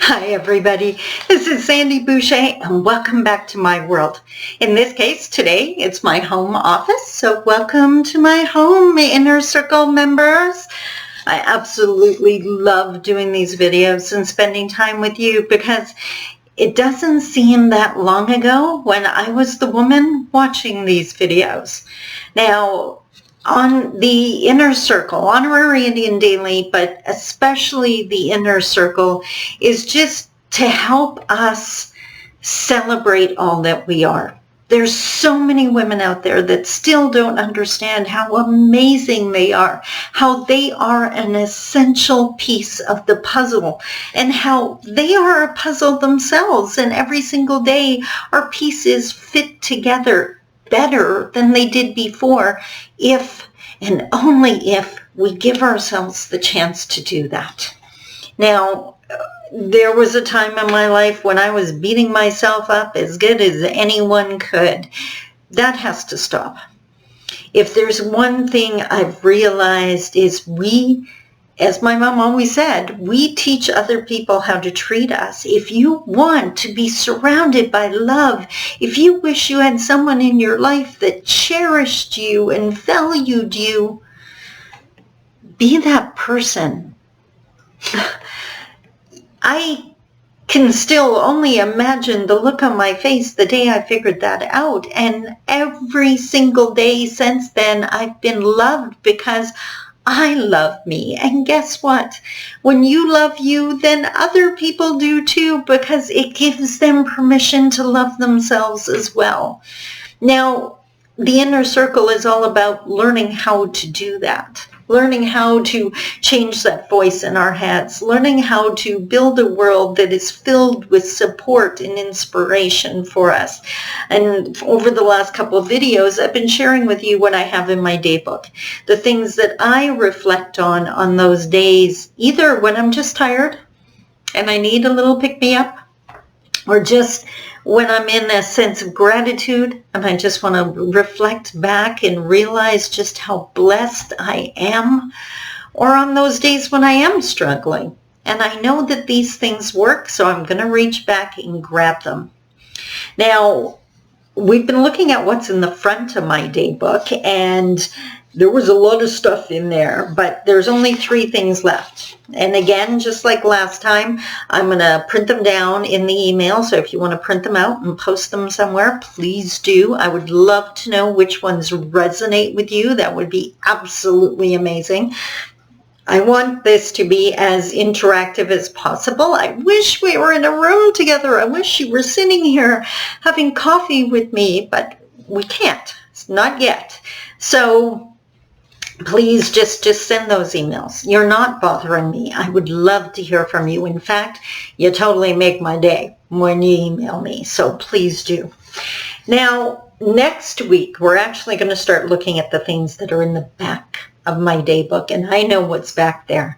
Hi everybody, this is Sandi Boucher and welcome back to my world. In this case, today it's my home office, so welcome to my home, Inner Circle members. I absolutely love doing these videos and spending time with you because it doesn't seem that long ago when I was the woman watching these videos. Now, on the Inner Circle, Honorary Indian Daily, but especially the Inner Circle, is just to help us celebrate all that we are. There's so many women out there that still don't understand how amazing they are, how they are an essential piece of the puzzle, and how they are a puzzle themselves, and every single day our pieces fit together better than they did before if and only if we give ourselves the chance to do that. Now, there was a time in my life when I was beating myself up as good as anyone could. That has to stop. If there's one thing I've realized is we, as my mom always said, we teach other people how to treat us. If you want to be surrounded by love, if you wish you had someone in your life that cherished you and valued you, be that person. I can still only imagine the look on my face the day I figured that out. And every single day since then, I've been loved because I love me. And guess what? When you love you, then other people do too, because it gives them permission to love themselves as well. Now, the Inner Circle is all about learning how to do that. Learning how to change that voice in our heads, learning how to build a world that is filled with support and inspiration for us. And over the last couple of videos, I've been sharing with you what I have in my daybook, the things that I reflect on those days, either when I'm just tired and I need a little pick-me-up, or just when I'm in a sense of gratitude and I just want to reflect back and realize just how blessed I am, or on those days when I am struggling. And I know that these things work, so I'm going to reach back and grab them. Now, we've been looking at what's in the front of my daybook, and there was a lot of stuff in there, but there's only 3 things left. And again, just like last time, I'm going to print them down in the email. So if you want to print them out and post them somewhere, please do. I would love to know which ones resonate with you. That would be absolutely amazing. I want this to be as interactive as possible. I wish we were in a room together. I wish you were sitting here having coffee with me, but we can't. It's not yet. So please just send those emails. You're not bothering me. I would love to hear from you. In fact, you totally make my day when you email me. So please do. Now, next week, we're actually going to start looking at the things that are in the back of my daybook. And I know what's back there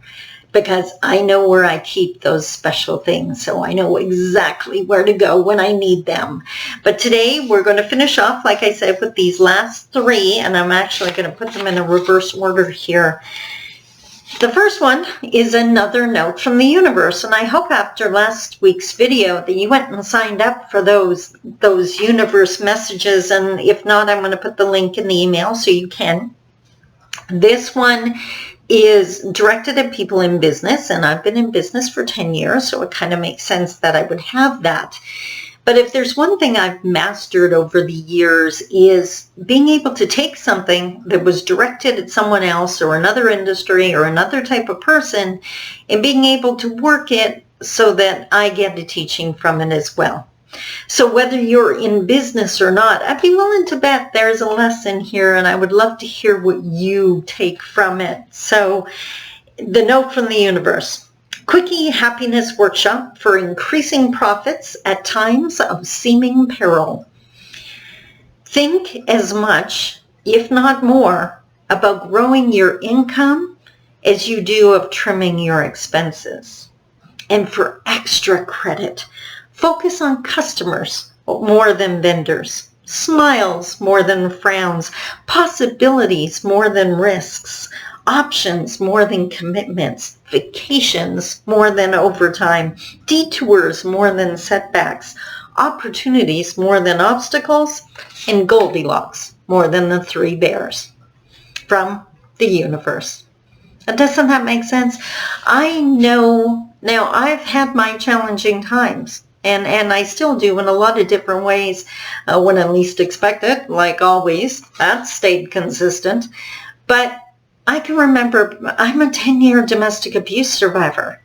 because I know where I keep those special things. So I know exactly where to go when I need them. But today we're going to finish off, like I said, with these last 3. And I'm actually going to put them in a reverse order here. The first one is another note from the universe. And I hope after last week's video that you went and signed up for those universe messages. And if not, I'm going to put the link in the email so you can. This one is directed at people in business, and I've been in business for 10 years, so it kind of makes sense that I would have that. But if there's one thing I've mastered over the years is being able to take something that was directed at someone else or another industry or another type of person and being able to work it so that I get a teaching from it as well. So whether you're in business or not, I'd be willing to bet there's a lesson here, and I would love to hear what you take from it. So the note from the universe: Quickie Happiness Workshop for Increasing Profits at Times of Seeming Peril. Think as much, if not more, about growing your income as you do of trimming your expenses. And for extra credit, focus on customers more than vendors, smiles more than frowns, possibilities more than risks, options more than commitments, vacations more than overtime, detours more than setbacks, opportunities more than obstacles, and Goldilocks more than the three bears from the universe. Doesn't that make sense? I know, now I've had my challenging times, and I still do in a lot of different ways. When I least expect it, like always, that stayed consistent. But I can remember, I'm a 10-year domestic abuse survivor.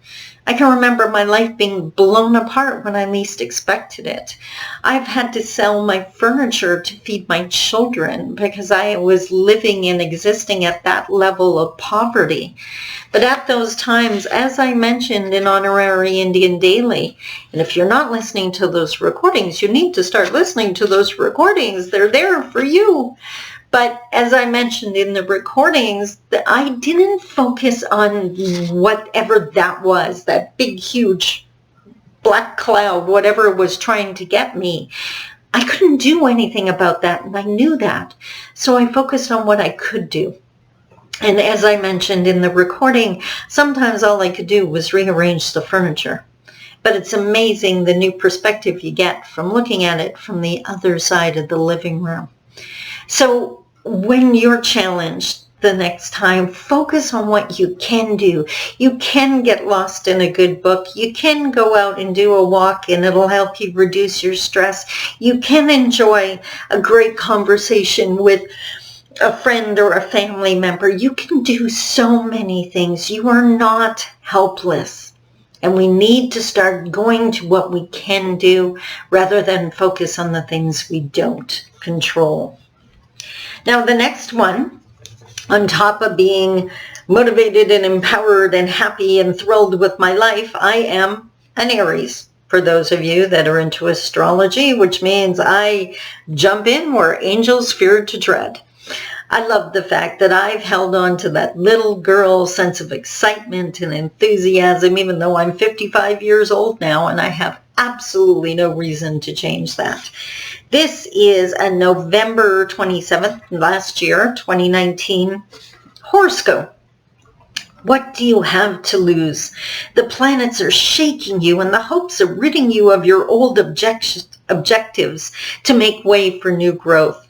I can remember my life being blown apart when I least expected it. I've had to sell my furniture to feed my children because I was living and existing at that level of poverty. But at those times, as I mentioned in Honorary Indian Daily, and if you're not listening to those recordings, you need to start listening to those recordings. They're there for you. But as I mentioned in the recordings, I didn't focus on whatever that was, that big, huge black cloud, whatever was trying to get me. I couldn't do anything about that, and I knew that. So I focused on what I could do. And as I mentioned in the recording, sometimes all I could do was rearrange the furniture. But it's amazing the new perspective you get from looking at it from the other side of the living room. So when you're challenged the next time, focus on what you can do. You can get lost in a good book. You can go out and do a walk and it'll help you reduce your stress. You can enjoy a great conversation with a friend or a family member. You can do so many things. You are not helpless. And we need to start going to what we can do rather than focus on the things we don't control. Now, the next one, on top of being motivated and empowered and happy and thrilled with my life, I am an Aries. For those of you that are into astrology, which means I jump in where angels feared to tread. I love the fact that I've held on to that little girl sense of excitement and enthusiasm, even though I'm 55 years old now, and I have absolutely no reason to change that. This is a November 27th, last year, 2019, horoscope. What do you have to lose? The planets are shaking you and the hopes are ridding you of your old objectives to make way for new growth.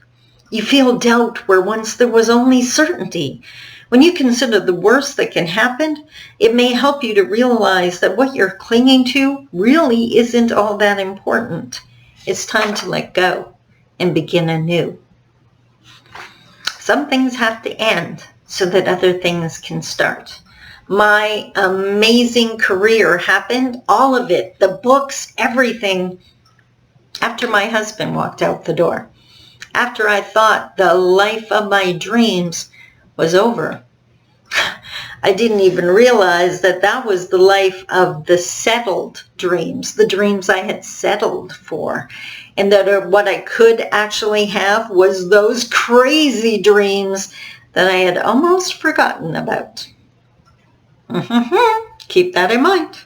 You feel doubt where once there was only certainty. When you consider the worst that can happen, it may help you to realize that what you're clinging to really isn't all that important. It's time to let go and begin anew. Some things have to end so that other things can start. My amazing career happened, all of it, the books, everything, after my husband walked out the door. After I thought the life of my dreams was over. I didn't even realize that that was the life of the settled dreams, the dreams I had settled for. And that what I could actually have was those crazy dreams that I had almost forgotten about. Keep that in mind.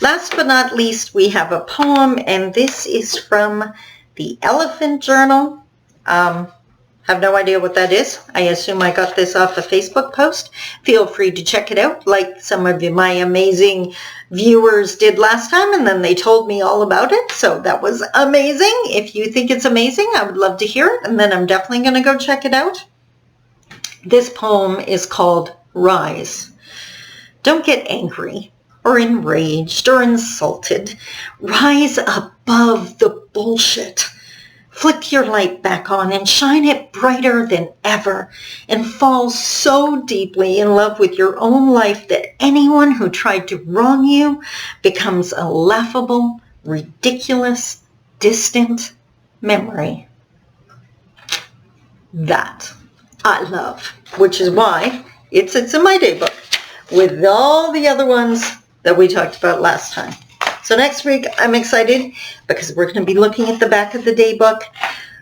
Last but not least, we have a poem, and this is from the Elephant Journal. Have no idea what that is. I assume I got this off a Facebook post. Feel free to check it out like some of my amazing viewers did last time, and then they told me all about it. So that was amazing. If you think it's amazing, I would love to hear it, and then I'm definitely going to go check it out. This poem is called Rise. Don't get angry or enraged or insulted. Rise above the bullshit. Flick your light back on and shine it brighter than ever, and fall so deeply in love with your own life that anyone who tried to wrong you becomes a laughable, ridiculous, distant memory. That I love, which is why it sits in my daybook with all the other ones that we talked about last time. So next week, I'm excited because we're going to be looking at the back of the daybook.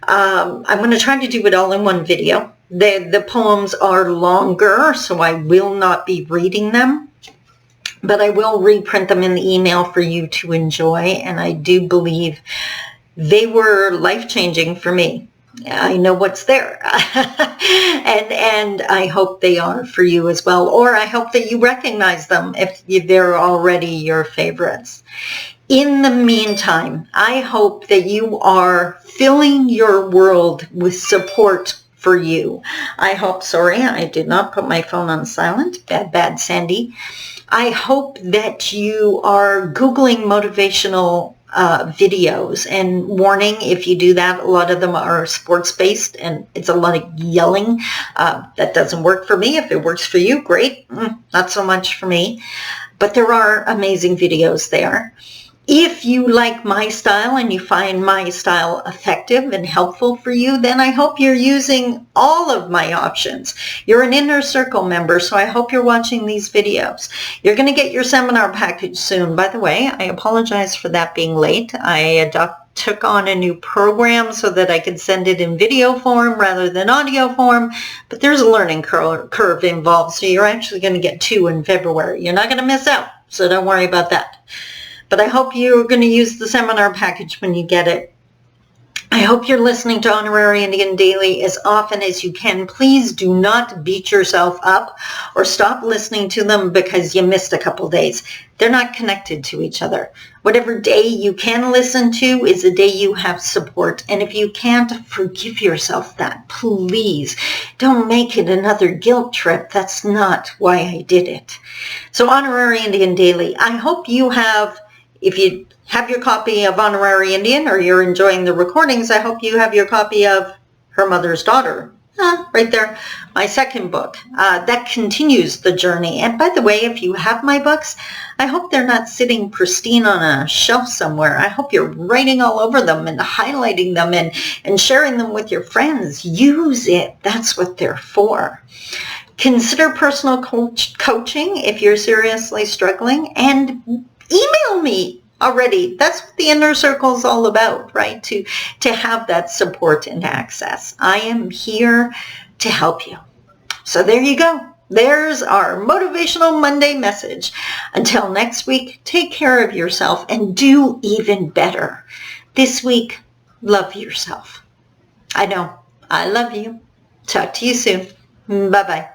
I'm going to try to do it all in one video. The poems are longer, so I will not be reading them, but I will reprint them in the email for you to enjoy, and I do believe they were life-changing for me. I know what's there. and I hope they are for you as well. Or I hope that you recognize them if they're already your favorites. In the meantime, I hope that you are filling your world with support for you. I hope, sorry, I did not put my phone on silent. Bad, Sandy. I hope that you are Googling motivational videos, and warning, if you do that, a lot of them are sports-based and it's a lot of yelling. That doesn't work for me. If it works for you, great. Not so much for me. But there are amazing videos there. If you like my style and you find my style effective and helpful for you, then I hope you're using all of my options. You're an Inner Circle member, so I hope you're watching these videos. You're going to get your seminar package soon. By the way, I apologize for that being late. I took on a new program so that I could send it in video form rather than audio form, but there's a learning curve involved, so you're actually going to get 2 in February. You're not going to miss out, so don't worry about that. But I hope you're going to use the seminar package when you get it. I hope you're listening to Honorary Indian Daily as often as you can. Please do not beat yourself up or stop listening to them because you missed a couple days. They're not connected to each other. Whatever day you can listen to is a day you have support. And if you can't, forgive yourself that. Please don't make it another guilt trip. That's not why I did it. So Honorary Indian Daily, I hope you have, if you have your copy of Honorary Indian or you're enjoying the recordings, I hope you have your copy of Her Mother's Daughter. Right there, my second book. That continues the journey. And by the way, if you have my books, I hope they're not sitting pristine on a shelf somewhere. I hope you're writing all over them and highlighting them and sharing them with your friends. Use it. That's what they're for. Consider personal coaching if you're seriously struggling, and email me already. That's what the Inner Circle is all about, right? To have that support and access. I am here to help you. So there you go. There's our Motivational Monday message. Until next week, take care of yourself and do even better. This week, love yourself. I know. I love you. Talk to you soon. Bye-bye.